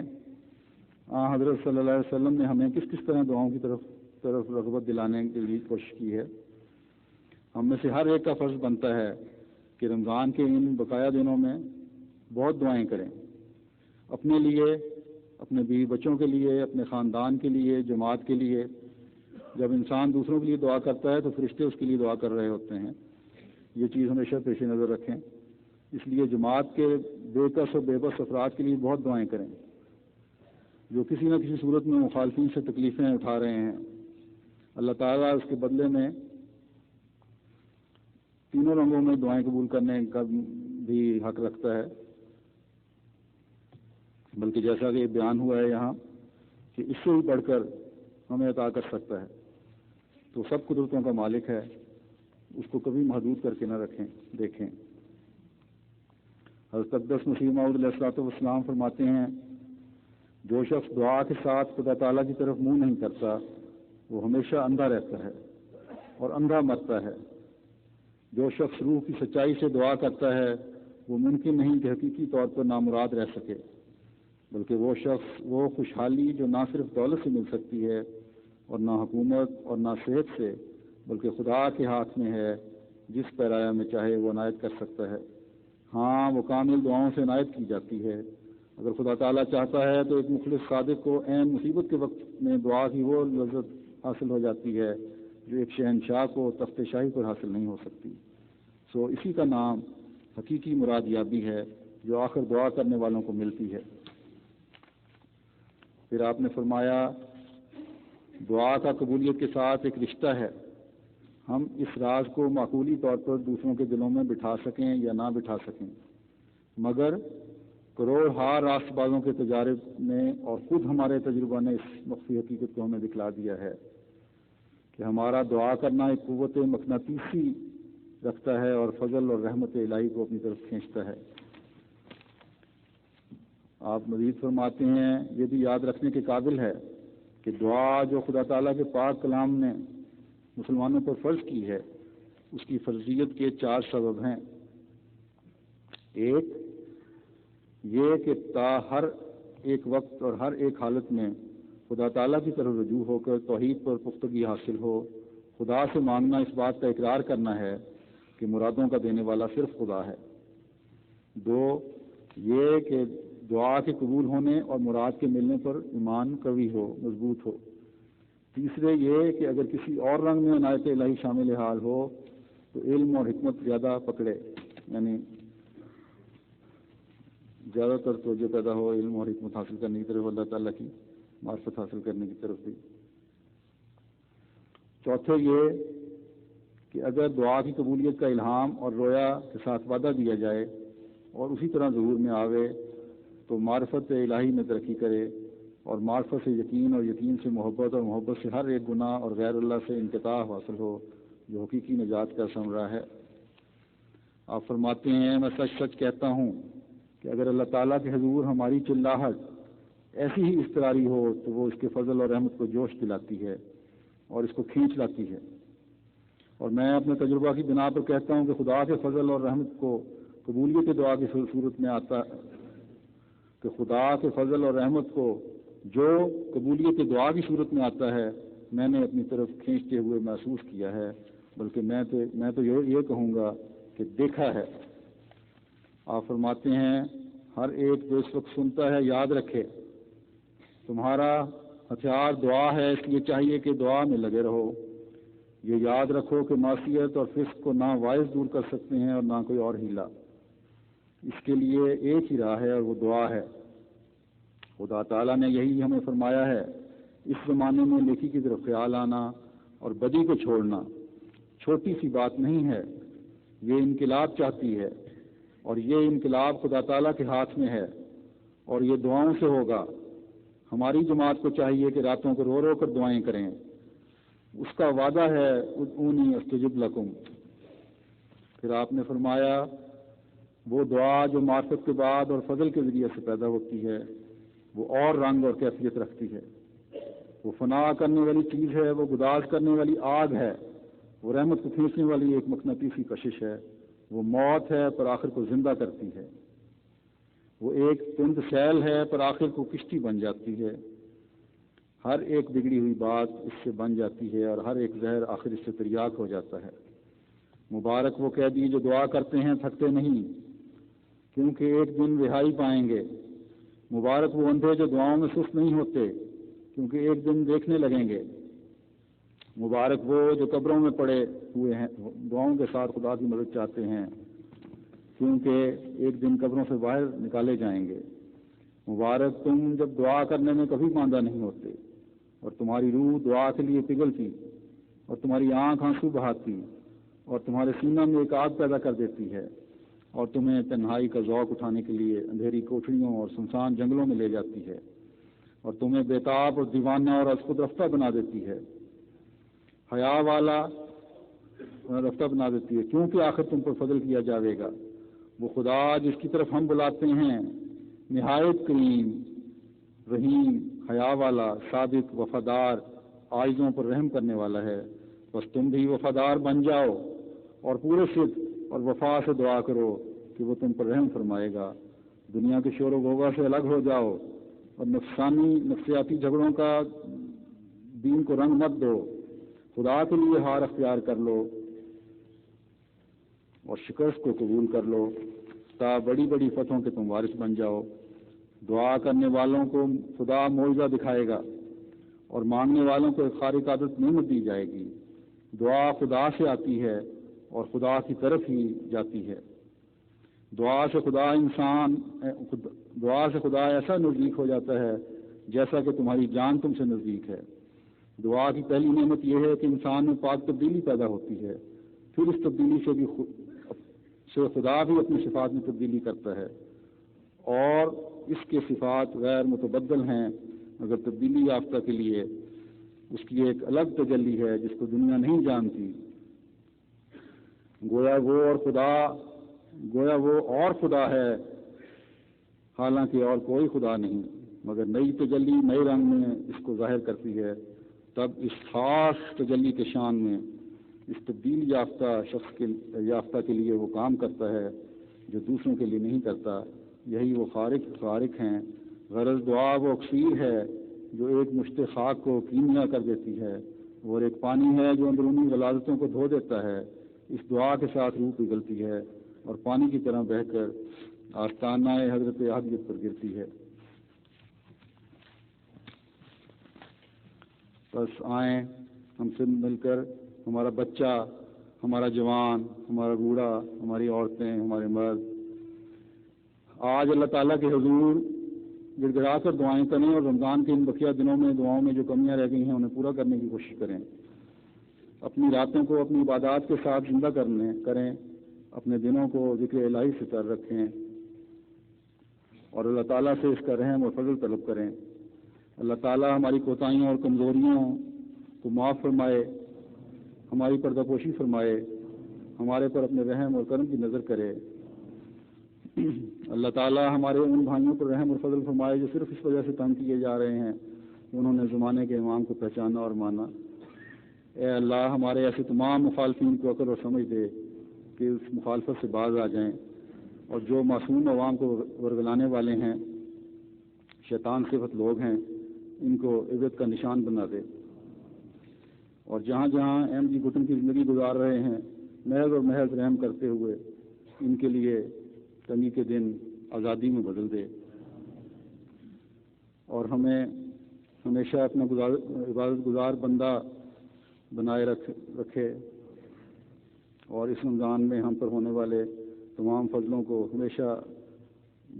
حضرت صلی اللہ علیہ وسلم نے ہمیں کس کس طرح دعاؤں کی طرف رغبت دلانے کے لیے کوشش کی ہے۔ ہم میں سے ہر ایک کا فرض بنتا ہے کہ رمضان کے ان بقایا دنوں میں بہت دعائیں کریں، اپنے لیے، اپنے بیوی بچوں کے لیے، اپنے خاندان کے لیے، جماعت کے لیے۔ جب انسان دوسروں کے لیے دعا کرتا ہے تو فرشتے اس کے لیے دعا کر رہے ہوتے ہیں، یہ چیز ہمیشہ پیش نظر رکھیں۔ اس لیے جماعت کے بے کس و بے بس افراد کے لیے بہت دعائیں کریں جو کسی نہ کسی صورت میں مخالفین سے تکلیفیں اٹھا رہے ہیں۔ اللہ تعالیٰ اس کے بدلے میں تینوں رنگوں میں دعائیں قبول کرنے کا بھی حق رکھتا ہے، بلکہ جیسا کہ یہ بیان ہوا ہے یہاں کہ اس سے بھی بڑھ کر ہمیں عطا کر سکتا ہے۔ تو سب قدرتوں کا مالک ہے، اس کو کبھی محدود کر کے نہ رکھیں۔ دیکھیں حضرت اقدس مسیح موعود علیہ الصلوۃ والسلام فرماتے ہیں جو شخص دعا کے ساتھ خدا تعالیٰ کی طرف منہ نہیں کرتا وہ ہمیشہ اندھا رہتا ہے اور اندھا مرتا ہے۔ جو شخص روح کی سچائی سے دعا کرتا ہے وہ ممکن نہیں کہ حقیقی طور پر نامراد رہ سکے، بلکہ وہ شخص وہ خوشحالی جو نہ صرف دولت سے مل سکتی ہے اور نہ حکومت اور نہ صحت سے، بلکہ خدا کے ہاتھ میں ہے، جس پیرایا میں چاہے وہ عنایت کر سکتا ہے۔ ہاں وہ کامل دعاؤں سے عنایت کی جاتی ہے۔ اگر خدا تعالیٰ چاہتا ہے تو ایک مخلص صادق کو عین مصیبت کے وقت میں دعا کی وہ لذت حاصل ہو جاتی ہے جو ایک شہنشاہ کو تخت شاہی پر حاصل نہیں ہو سکتی۔ سو اسی کا نام حقیقی مراد یابی ہے جو آخر دعا کرنے والوں کو ملتی ہے۔ پھر آپ نے فرمایا دعا کا قبولیت کے ساتھ ایک رشتہ ہے، ہم اس راز کو معقولی طور پر دوسروں کے دلوں میں بٹھا سکیں یا نہ بٹھا سکیں، مگر کروڑ ہار راست بازوں کے تجارب نے اور خود ہمارے تجربہ نے اس مخفی حقیقت کو ہمیں دکھلا دیا ہے کہ ہمارا دعا کرنا ایک قوت مقناطیسی رکھتا ہے اور فضل اور رحمت الہی کو اپنی طرف کھینچتا ہے۔ آپ مزید فرماتے ہیں یہ بھی یاد رکھنے کے قابل ہے کہ دعا جو خدا تعالیٰ کے پاک کلام نے مسلمانوں پر فرض کی ہے اس کی فرضیت کے 4 سبب ہیں۔ ایک یہ کہ تا ہر ایک وقت اور ہر ایک حالت میں خدا تعالیٰ کی طرف رجوع ہو کر توحید پر پختگی حاصل ہو، خدا سے مانگنا اس بات کا اقرار کرنا ہے کہ مرادوں کا دینے والا صرف خدا ہے۔ 2 یہ کہ دعا کے قبول ہونے اور مراد کے ملنے پر ایمان قوی ہو، مضبوط ہو۔ تیسرے یہ کہ اگر کسی اور رنگ میں عنایت الہی شامل حال ہو تو علم اور حکمت زیادہ پکڑے، یعنی زیادہ تر توجہ پیدا ہو علم اور حکمت حاصل کرنے کی طرف، اللہ تعالیٰ کی معرفت حاصل کرنے کی طرف بھی۔ چوتھے یہ کہ اگر دعا کی قبولیت کا الہام اور رویا کے ساتھ وعدہ دیا جائے اور اسی طرح ظہور میں آوے تو معرفت الہی میں ترقی کرے، اور معرفت سے یقین اور یقین سے محبت اور محبت سے ہر ایک گناہ اور غیر اللہ سے انقطاع حاصل ہو جو حقیقی نجات کا ثمرہ ہے۔ آپ فرماتے ہیں میں سچ سچ کہتا ہوں کہ اگر اللہ تعالیٰ کے حضور ہماری چلاہٹ ایسی ہی اضطراری ہو تو وہ اس کے فضل اور رحمت کو جوش دلاتی ہے اور اس کو کھینچ لاتی ہے، اور میں اپنے تجربہ کی بنا پر کہتا ہوں کہ خدا کے فضل اور رحمت کو قبولیت دعا کی صورت میں آتا کہ خدا کے فضل اور رحمت کو جو قبولیت دعا کی صورت میں آتا ہے میں نے اپنی طرف کھینچتے ہوئے محسوس کیا ہے، بلکہ میں تو یہ کہوں گا کہ دیکھا ہے۔ آپ فرماتے ہیں ہر ایک جو اس وقت سنتا ہے یاد رکھے تمہارا ہتھیار دعا ہے، اس لیے چاہیے کہ دعا میں لگے رہو۔ یہ یاد رکھو کہ معصیت اور فسق کو نہ واعظ دور کر سکتے ہیں اور نہ کوئی اور ہیلا، اس کے لیے ایک ہی راہ ہے اور وہ دعا ہے۔ خدا تعالیٰ نے یہی ہمیں فرمایا ہے، اس زمانے میں نیکی کی طرف خیال آنا اور بدی کو چھوڑنا چھوٹی سی بات نہیں ہے، یہ انقلاب چاہتی ہے، اور یہ انقلاب خدا تعالیٰ کے ہاتھ میں ہے اور یہ دعاؤں سے ہوگا۔ ہماری جماعت کو چاہیے کہ راتوں کو رو رو کر دعائیں کریں، اس کا وعدہ ہے ادعونی استجب لکم۔ پھر آپ نے فرمایا وہ دعا جو معرفت کے بعد اور فضل کے ذریعے سے پیدا ہوتی ہے وہ اور رنگ اور کیفیت رکھتی ہے، وہ فنا کرنے والی چیز ہے، وہ گداز کرنے والی آگ ہے، وہ رحمت کو کھینچنے والی ایک مقناطیسی کشش ہے، وہ موت ہے پر آخر کو زندہ کرتی ہے، وہ ایک تند سیل ہے پر آخر کو کشتی بن جاتی ہے، ہر ایک بگڑی ہوئی بات اس سے بن جاتی ہے اور ہر ایک زہر آخر اس سے تریاک ہو جاتا ہے۔ مبارک وہ قیدی جو دعا کرتے ہیں تھکتے نہیں، کیونکہ ایک دن رہائی پائیں گے۔ مبارک وہ اندھے جو دعاؤں میں سست نہیں ہوتے، کیونکہ ایک دن دیکھنے لگیں گے۔ مبارک وہ جو قبروں میں پڑے ہوئے ہیں دعاؤں کے ساتھ خدا کی مدد چاہتے ہیں، کیونکہ ایک دن قبروں سے باہر نکالے جائیں گے۔ مبارک تم جب دعا کرنے میں کبھی ماندہ نہیں ہوتے، اور تمہاری روح دعا کے لیے پگھلتی، اور تمہاری آنکھ آنسو بہاتی، اور تمہارے سینہ میں ایک آگ پیدا کر دیتی ہے، اور تمہیں تنہائی کا ذوق اٹھانے کے لیے اندھیری کوٹھریوں اور سنسان جنگلوں میں لے جاتی ہے، اور تمہیں بےتاب اور دیوانہ اور از خود رفتہ بنا دیتی ہے، حیا والا رفتہ بنا دیتی ہے، کیونکہ آخر تم پر فضل کیا جاوے گا۔ وہ خدا جس کی طرف ہم بلاتے ہیں نہایت کریم، رحیم، حیا والا، صادق، وفادار، عاجزوں پر رحم کرنے والا ہے۔ بس تم بھی وفادار بن جاؤ اور پورے صدق اور وفا سے دعا کرو کہ وہ تم پر رحم فرمائے گا۔ دنیا کے شور و غوغا سے الگ ہو جاؤ اور نفسیاتی جھگڑوں کا دین کو رنگ مت دو، خدا کے لیے ہار اختیار کر لو اور شکست کو قبول کر لو تا بڑی بڑی فتحوں کے تم وارث بن جاؤ۔ دعا کرنے والوں کو خدا معجزہ دکھائے گا اور مانگنے والوں کو ایک خارق عادت نعمت دی جائے گی۔ دعا خدا سے آتی ہے اور خدا کی طرف ہی جاتی ہے۔ دعا سے خدا ایسا نزدیک ہو جاتا ہے جیسا کہ تمہاری جان تم سے نزدیک ہے۔ دعا کی پہلی نعمت یہ ہے کہ انسان میں پاک تبدیلی پیدا ہوتی ہے، پھر اس تبدیلی سے خدا بھی اپنی صفات میں تبدیلی کرتا ہے اور اس کے صفات غیر متبدل ہیں، مگر تبدیلی یافتہ کے لیے اس کی ایک الگ تجلی ہے جس کو دنیا نہیں جانتی۔ گویا وہ اور خدا ہے، حالانکہ اور کوئی خدا نہیں، مگر نئی تجلی نئے رنگ میں اس کو ظاہر کرتی ہے۔ تب اس خاص تجلی کے شان میں اس تبدیل یافتہ کے لیے وہ کام کرتا ہے جو دوسروں کے لیے نہیں کرتا۔ یہی وہ خارق ہیں۔ غرض دعا وہ اکسیر ہے جو ایک مشت خاک کو کیمیا کر دیتی ہے، اور ایک پانی ہے جو اندرونی غلاظتوں کو دھو دیتا ہے۔ اس دعا کے ساتھ روح پگھلتی ہے اور پانی کی طرح بہہ کر آستانہ حضرت احدیت پر گرتی ہے۔ بس آئیں ہم سب مل کر، ہمارا بچہ، ہمارا جوان، ہمارا بوڑھا، ہماری عورتیں، ہمارے مرد، آج اللہ تعالیٰ کے حضور گڑ گڑا کر دعائیں کریں اور رمضان کے ان بقیہ دنوں میں دعاؤں میں جو کمیاں رہ گئی ہیں انہیں پورا کرنے کی کوشش کریں۔ اپنی راتوں کو اپنی عبادات کے ساتھ زندہ کریں، اپنے دنوں کو ذکر الہی سے تر رکھیں اور اللہ تعالیٰ سے اس کا رحم اور فضل طلب کریں۔ اللہ تعالیٰ ہماری کوتاہیوں اور کمزوریوں کو معاف فرمائے، ہماری پردہ پوشی فرمائے، ہمارے پر اپنے رحم اور کرم کی نظر کرے۔ اللہ تعالیٰ ہمارے ان بھائیوں پر رحم اور فضل فرمائے جو صرف اس وجہ سے تنگ کیے جا رہے ہیں انہوں نے زمانے کے امام کو پہچانا اور مانا۔ اے اللہ ہمارے ایسے تمام مخالفین کو عقل اور سمجھ دے کہ اس مخالفت سے باز آ جائیں، اور جو معصوم عوام کو ورگلانے والے ہیں، شیطان صفت لوگ ہیں، ان کو عزت کا نشان بنا دے، اور جہاں جہاں ایم جی گھٹن کی زندگی گزار رہے ہیں محض اور محض رحم کرتے ہوئے ان کے لیے تنگی کے دن آزادی میں بدل دے، اور ہمیں ہمیشہ اپنا عبادت گزار بندہ بنائے رکھے، اور اس رمضان میں ہم پر ہونے والے تمام فضلوں کو ہمیشہ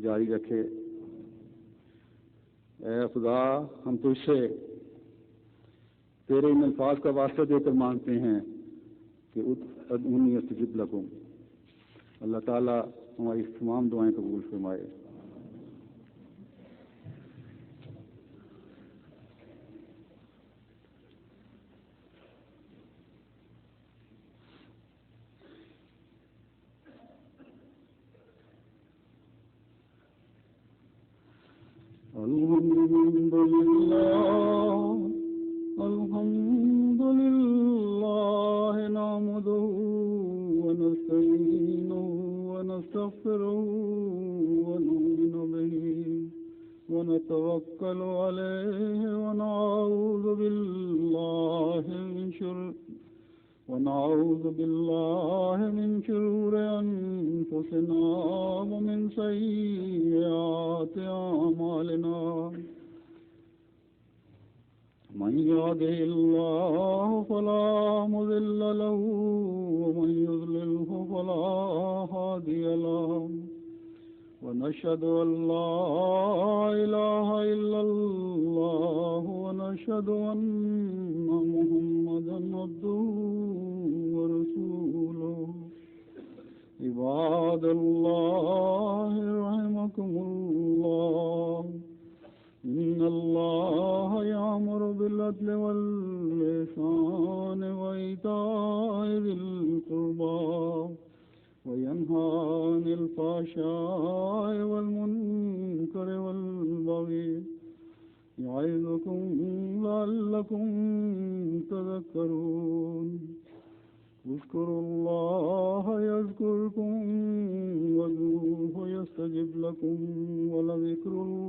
جاری رکھے۔ اے خدا ہم تجھ سے تیرے ان الفاظ کا واسطہ دے کر مانگتے ہیں کہ ادعونی استجب لکم۔ اللہ تعالیٰ ہماری تمام دعائیں قبول فرمائے۔ الحمد لله نحمده ونستعينه ونستغفره ونؤمن به ونتوكل عليه ونعوذ بالله من شرور أنفسنا ومن سيئات أعمالنا، من يهده الله فلا مضل له ومن يضلله فلا هادي له، ونشهد أن لا إله إلا الله ونشهد أن محمدا عبده ورسوله۔ عباد الله رحمكم الله، إن الله يأمر بالعدل والإحسان وإيتاء ذي القربى وينهى عن الفحشاء والمنكر والبغي، يعظكم لعلكم تذكرون۔ اذكروا الله يذكركم وادعوه يستجب لكم، ولذكر الله